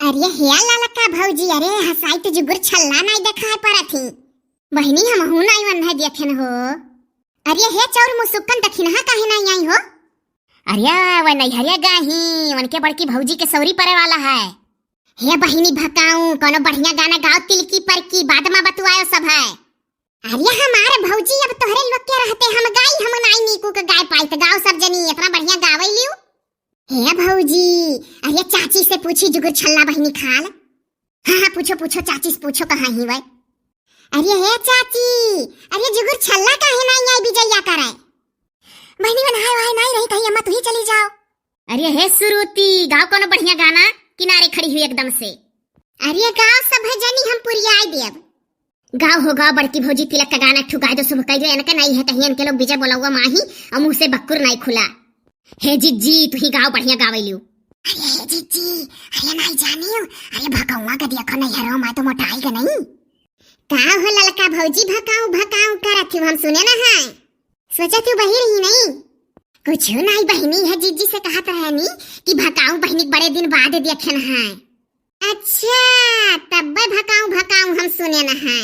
अरे हेया लाला का भौजी, अरे हसाई तो जुगुर छल्ला नहीं देखा है पर थी बहनी हम हूं नहीं मन है देखे हो। अरे हे चौर मुसुकन दखिन हा काहे नहीं आई हो। अरे वे नहीं हरिया गाही उनके बड़की भौजी के सौरी परे वाला है। हे बहनी भकाऊ कोनो बढ़िया गाना गाओ तिलकी पर की बाद में बतुआयो सब है। अरे हमारे भौजी अब तोहरे लोग के रहते हम गाई हम नहीं नीकू के गाय पाई तो गाओ सब जनी इतना बढ़िया गावई लियो। हे भौजी, अरे चाची से पूछी जुगुर छल्ला बहनी खाल। हाँ पूछो पूछो चाची से पूछो कहाँ ही वै। अरे हे चाची, अरे जुगुर छल्ला काहे नहीं आई बिजैया करे। बहनी बनाए वाहे नहीं रही कहीं अम्मा तू ही चली जाओ। अरे हे सुरुती गाओ कोनो बढ़िया गाना किनारे खड़ी हुई एकदम से। अरे गाओ सब है जनी हम पूरी आई देव। गाओ हो गाओ बड़की भौजी तिलक का गाना ठुकाई दो सुबह कह दो इनका नहीं है कहीं इनके लोग विजय बोला हुआ माही और मुंह से बक्कुर नहीं खुला। हे जिज्जी तू ही गाओ बढ़िया गावे लियो। अरे हे जिज्जी, अरे नहीं जानियो, अरे भकाऊआ का देखो नहीं हरो मैं तो मोटाई का नहीं। का हो ललका भौजी भकाऊ भकाऊ करत थी हम सुने ना है। सोचा तू बही रही नहीं। कुछ नहीं बहनी है जिज्जी से कहा रहनी कि भकाऊ बहनी बड़े दिन बाद देखन है। अच्छा तब भकाऊ भकाऊ हम सुने ना है।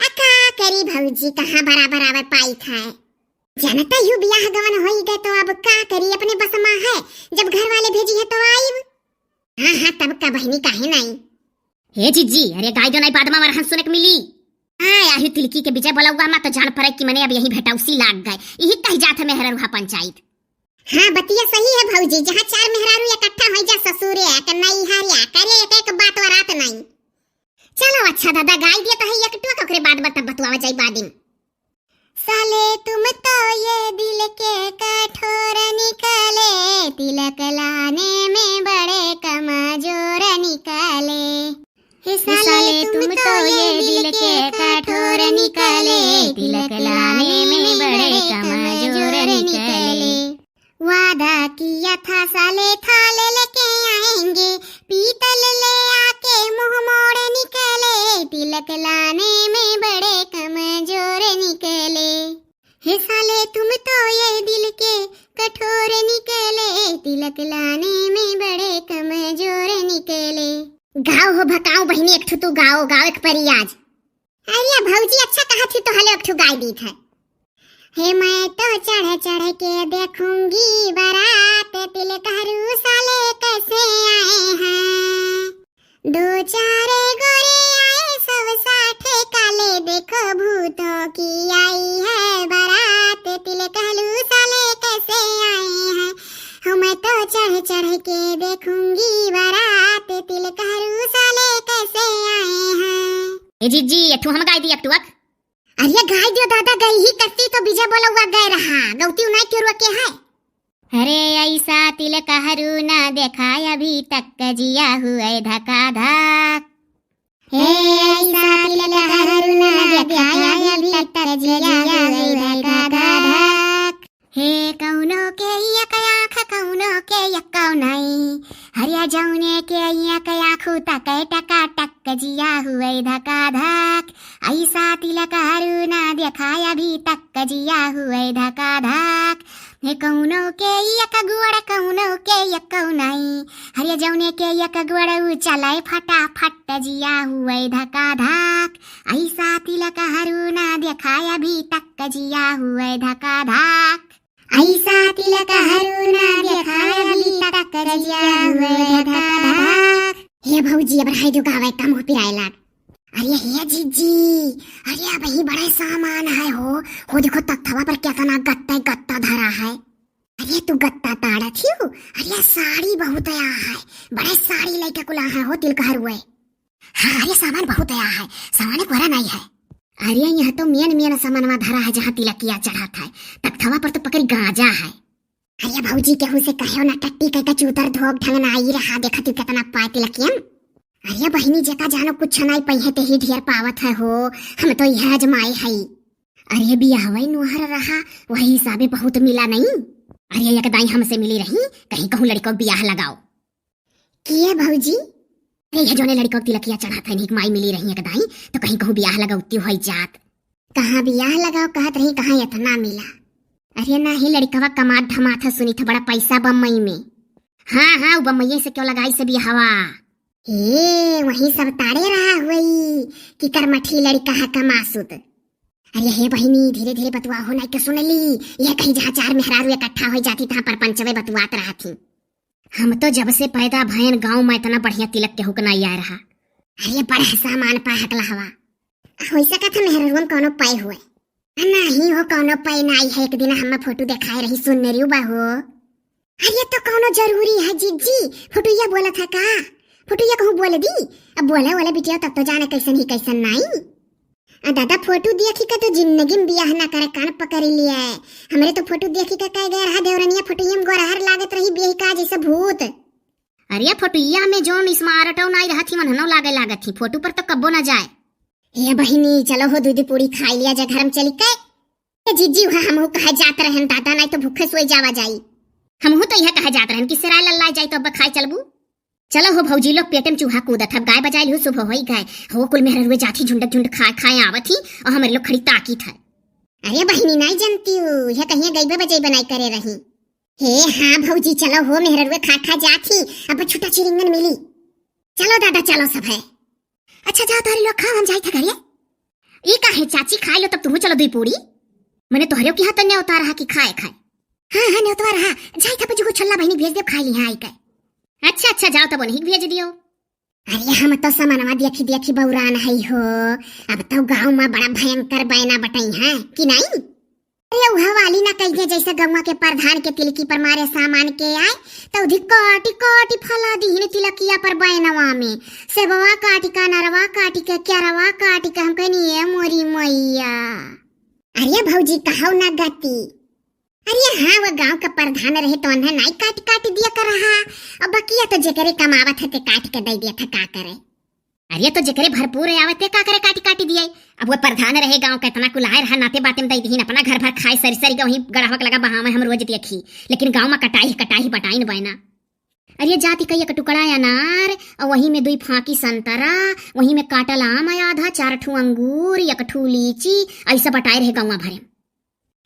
अका करी भौजी कहाँ बराबर आवे पाई था। जनता यू बियाह गवन होई गए तो अब का करी अपने बस में है जब घर वाले भेजी है तो आईब। हाँ हाँ तब का बहनी काहे नहीं। हे जिज्जी अरे गाय जो नहीं बाद में वरहन सुने को मिली। हाँ आही तिलकी के विजय बोला हुआ तो जान पड़े कि मैंने अब यही भेटौसी लाग गए यही कह जात है मेहररुहा पंचायत। हाँ बतिया सही है भौजी, जहाँ चार मेहरारू इकट्ठा हो जा ससुरे के नहीं हारिया करे एक एक बात वरात नहीं। चलो अच्छा दादा गाय दिया तो है एक टुक ओकरे बाद बता बतवावा जाई बादिन। साले तुम तो ये दिल के कठोर निकले तिलक लाने में बड़े कमजोर निकले। हे साले तुम तो ये दिल के कठोर निकले तिलक लाने में बड़े कमजोर निकले। वादा किया था साले थाले लेके आएंगे पीतल ले आके मुंह मोड़ निकले तिलक लाने में बड़े कमजोर निकले। हे साले तुम तो ये दिल के कठोर निकले तिलक लाने में बड़े कमजोर निकले। गाओ हो भकाओ बहनी एक तू गाओ गाओ एक परी आज। अरे भौजी अच्छा कहा थी तो हले एक गाय दी था। हे मैं तो चढ़ चढ़ के देखूंगी बारात तिलक हरू साले कैसे आए हैं। दो चार गोरे आए सब साठे काले देखो भूतों की आई है बारात तिलक हरू साले कैसे आए हैं। हाँ मैं तो चढ़ चढ़ के देखूंगी बारात तिलक हरू साले कैसे आए हैं। जी एक हम गाय दी एक अरे गाय दियो दादा गई ही करती तो बीजा बोला हुआ गए रहा गौती उनाई क्यों रोके है। अरे ऐसा तिलक हरू ना देखा अभी तक जिया हुआ धका धक। हे ऐसा तिलक हरू ना देखा अभी तक जिया हुआ धका धक। हे कौनो के एक आँख कौनो के यक्कौ नहीं हरिया जौने के एक आँख तक टका टक जिया हुआ धका धक। ऐसा तिलक हरू ना देखा अभी तक जिया हुआ धका धक। हे कौनो के एक गुड़ कौनो के यक्कौ नहीं हरिया जौने के एक गुड़ चले फटाफट जिया हुआ धका धक। ऐसा तिलक हरू ना देखा अभी तक जिया हुआ धका धक। ऐसा तिलक हरू ना देखा अभी तक जिया हुआ धका धक। हे भौजी अब हाय जो गावे कम हो पिराए लाग। अरे हे जीजी, अरे अब ही बड़े सामान है हो देखो तख्तवा पर कितना गत्ता गत्ता धरा है। अरे तू गत्ता ताड़ा थी हो। अरे साड़ी बहुत आया है बड़े साड़ी लेके कुला है हो तिलक हरू। हाँ अरे सामान बहुत आया है सामान कोरा नहीं है। अरे यहाँ तो मेन सामानवा धरा है जहाँ तिलकिया चढ़ा था तख्तवा पर तो पकड़ गांजा है। अरे भौजी केहू से कहो ना टट्टी कह चूतर धोक ढंग ना आई रहा देखा तू कितना पाए तिलकियन। अरे बहनी जका जानो कुछ नहीं पही ते ही ढेर पावत है हो हम तो यह जमाई है। अरे बियाहवई नुहर रहा वही हिसाबे बहुत मिला नहीं। अरे एक दाई हमसे मिली रही कहीं कहूँ लड़कों बियाह लगाओ किए भौजी। अरे यह जोने लड़कों तिलकिया चढ़ा था नहीं माई मिली रही एक दाई तो कहीं कहूँ बियाह लगाती हो जात। कहाँ बियाह लगाओ कहत रही कहाँ इतना मिला। अरे ना ही लड़कवा कमात धमात सुनी था बड़ा पैसा बम्मई में। हाँ हाँ बम्मई से क्यों लगाई से बियाहवा। हे वही सब ताड़े रहा हुई कि करमठी लड़का है कमासुत। अरे हे बहिनी धीरे धीरे बतुआ हो नहीं तो सुनली यह कहीं जहाँ चार मेहरारू इकट्ठा हो जाती तहाँ पर पंचवे बतुआत रहा थी। हम तो जब से पैदा भयन गांव में इतना बढ़िया तिलक के हुक नहीं आ रहा। अरे बड़ा सामान पा हकला हवा हो सका था मेहरारू कौनो पाई हुए नहीं हो कौनो पाई नहीं है। एक दिन हम फोटो दिखाए रही सुन रही बाहो। अरे तो कौनो जरूरी है जीजी फोटोया बोला था का फोटोया कहूँ बोल दी अब बोले बोले बिटिया तब तो जाने कैसन ही कैसन नहीं। दादा फोटो देखी का तो जिंदगी में बियाह ना करे कान पकड़ लिया है। हमरे तो फोटो देखी का कह गए रहा देवरनिया फोटोया में गोरहर लागत रही बेही का जैसे भूत। अरे फोटोया में जोन स्मार्टो नहीं रहा थी मनहनो लागे लागत थी फोटो पर तो कब्बो ना जाए। हे बहिनी चलो हो दूध पूरी खा लिया जा घर में चली के जीजी हम कहा जात रहन दादा नहीं तो भूखे सोई जावा जाई। हम तो यह कहा जात रहन कि सराय लल्ला जाई तो अब खाई चलबू। चलो हो भौजी लोग पेटम चूहा कूदत अब गाय बजाई हो सुबह होई गए हो कुल मेहर हुए जाती झुंडक झुंड खाए आवत थी और हमारे लोग खड़ी ताकी था। अरे बहिनी नहीं जानती हूँ यह कहीं गई बजाई बनाई करे रही। हे हाँ भौजी चलो हो मेहर हुए खा जाती अब छुटा चिरिंगन मिली। चलो दादा चलो सब है। अच्छा जाओ तारी लोग खाओ हम जाई था घरे। ये का है चाची खा लो तब तुम चलो दुई पूरी मैंने तोहरे की हाथ ने उतार रहा कि खाए हाँ हाँ ने उतार रहा जाई था बजू को छल्ला बहिनी भेज दे खा ली हाँ आई अच्छा जाओ तब उन्हीं भेज दियो। अरे हम तो सामानवा देखी देखी बौरान है हो अब तो गांव में बड़ा भयंकर बैना बटाई है कि नहीं। अरे वह वाली ना कहिए जैसे गौवा के प्रधान के तिलकी पर मारे सामान के आए तो उधी काटी काटी फला दी तिलकिया पर बैनवा में सेबवा काटी का नरवा काटी का क्यारवा काटी का हम कहनी मोरी मैया। अरे भौजी कहो ना गति। अरे हाँ वो गांव का प्रधान रहे तो उन्हें नहीं काट दिया कर रहा और बकिया तो जेकरे कमावत है ते काट के दे दिया था का करे। अरे तो जेकरे भरपूर आवत का करे काटी दिए। अब वो प्रधान रहे गांव का इतना कुलाए रहा नाते बाते में दे दी अपना घर भर खाए सरी वही गड़ावक लगा बहा में हम रोज देखी लेकिन गांव में कटाई बटाई न बना। अरे जाति का एक टुकड़ा अनार और वही में 2 फांकी संतरा वही में काटल आम आधा 4 ठू अंगूर 1 ठू लीची ऐसा बटाए रहे गाँव भरे।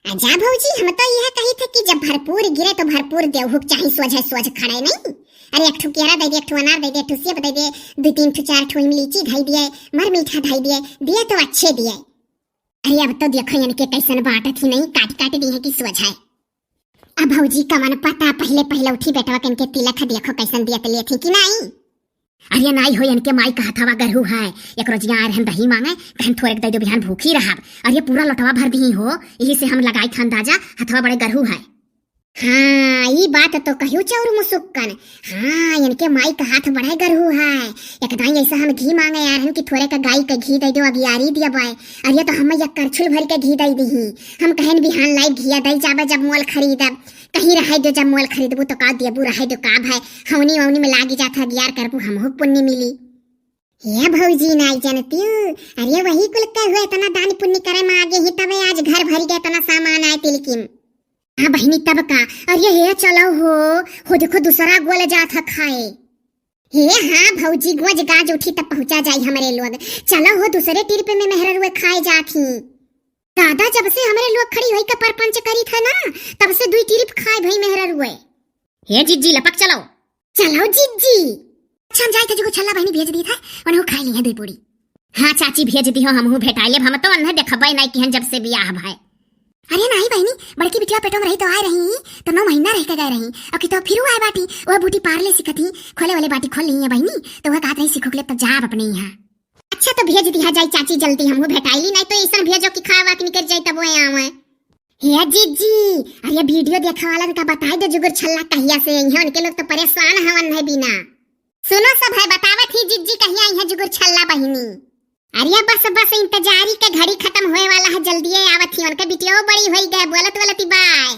अच्छा भौजी हम तो यह कही थे कि जब भरपूर गिरे तो भरपूर देवहुक चाहे सोझ खड़े नहीं। अरे 1 ठू केरा दे दे 1 ठू अनार दे दे 1 ठू सेब दे दे 2-3 ठू 4 ठू लीची धाई दिए मर मीठा धाई दिए तो अच्छे दिए। अरे अब तो देखो इनके कैसन बाटत ही नहीं काट दी है कि सोझ है। अब भौजी का मन पता पहले उठी बेटवा के इनके तिलक देखो कैसन दिया लिए थी कि नहीं। अरे नहीं हो इनके माई का हथवा गरहू है एक रोज यहाँ रहन दही मांगे कहन थोड़े दे दो बिहान भूखी रहा अरे पूरा लटवा भर दी हो यही से हम लगाई था अंदाजा हथवा बड़े गरहू है। हाँ ये बात तो कहियो चौर मुसुक्कन। हाँ इनके माई का हाथ बड़े गरहू है एकदम ऐसा हम घी मांगे यार हम कि थोड़े का गाय का घी दे दो अगियारी दिया बाय। अरे तो हम एक करछुल भर के घी दे दी हम कहन बिहान लाई घिया दे जाबे जब मोल खरीदब कहीं रहे दो जब मोल खरीदबू तो का देबू रहे दो का भाई हवनी में लागी जाता अगियार करबू हमहु पुण्य मिली। हे भौजी नहीं जानती अरे वही कुल कह हुए इतना दान पुण्य करे में आगे ही तब आज घर भर गए इतना सामान आए तिलकी में। हाँ बहनी तब का अरे हे चलो हो देखो दूसरा गोल जात है खाए। हे हाँ भौजी गोज गाज उठी तब पहुंचा जाई हमारे लोग चलो हो दूसरे टिरप में मेहर हुए खाए जाती। दादा जब से हमारे लोग खड़ी हुई का परपंच करी था ना तब से 2 टिरप खाए भाई मेहर हुए। हे जिज्जी लपक चलो जिज्जी। अच्छा जाए तो जो छल्ला बहनी भेज दी था उन्हें खा ली है 2 पूरी। हाँ चाची भेज दी हो हमहू भेटा ले हम तो अन्हे देखबई नहीं कि जब से बियाह भाई। अरे नहीं बहनी बड़की बिटिया पेटों में रही तो आए रही तो 9 महीना रह के गए रही और कि तो फिर आए बाटी वो बूटी पारले सिखती खोले वाले बाटी खोल ली है बहनी तो वह कहत रही सिखोले तो जा अपने यहाँ। अच्छा तो भेज दिया जाई चाची जल्दी हमहू भेटाइली नहीं तो ऐसा भेजो कि खावा कि निकल जाए तब आवे। हे जीजी अरे वीडियो देखा वाला का बताई दे जुगुर छल्ला कहिया से यहाँ उनके लोग तो परेशान हवन है बिना। सुनो सब है बतावत ही जीजी कहिया यहाँ जुगुर छल्ला बहिनी। अरे बस इंतजारी के घड़ी खत्म होए वाला है जल्दी आवत ही उनके बिटिया बड़ी होई गए बोलत बाय।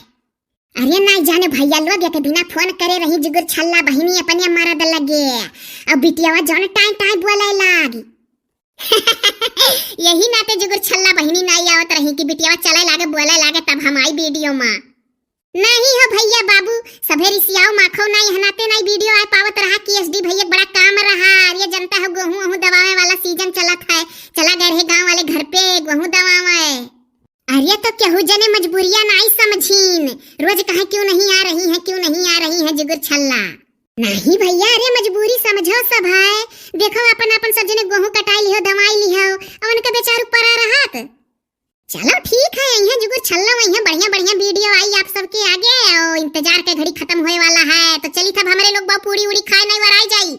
अरे नहीं जाने भैया लोग के बिना फोन करे रही जुगुर छल्ला बहिनी अपने मरद लगे अब बिटिया जौन टाइम बोले लागी। यही नाते जुगुर छल्ला बहिनी नहीं आवत रही कि बिटिया चले लागे बोले लागे तब हम आई वीडियो में। नहीं हो भैया बाबू सभे रिसियाओ माखो नहीं हनाते नहीं वीडियो आ पावत रहा कि एसडी भैया बड़ा काम रहा। ये जनता है गेहूं दबावे वाला सीजन चलत है चला गए रहे गांव वाले घर पे गेहूं दबावे। अरे तो केहू जने मजबूरियां नहीं समझीन रोज कहे क्यों नहीं आ रही है जुगुर छल्ला। नहीं भैया अरे मजबूरी समझो सब है देखो अपन अपन सब जने गेहूं कटाई लिहो दवाई लिहो अवन के बेचारू परा रहत। चलो ठीक है, यहाँ जुगुर छल्ला वहीं बढ़िया बढ़िया वीडियो आई आप सबके आगे और इंतजार के घड़ी खत्म होए वाला है, तो चली तब हमारे लोग पूरी उड़ी खाए नहीं वर आई जाई।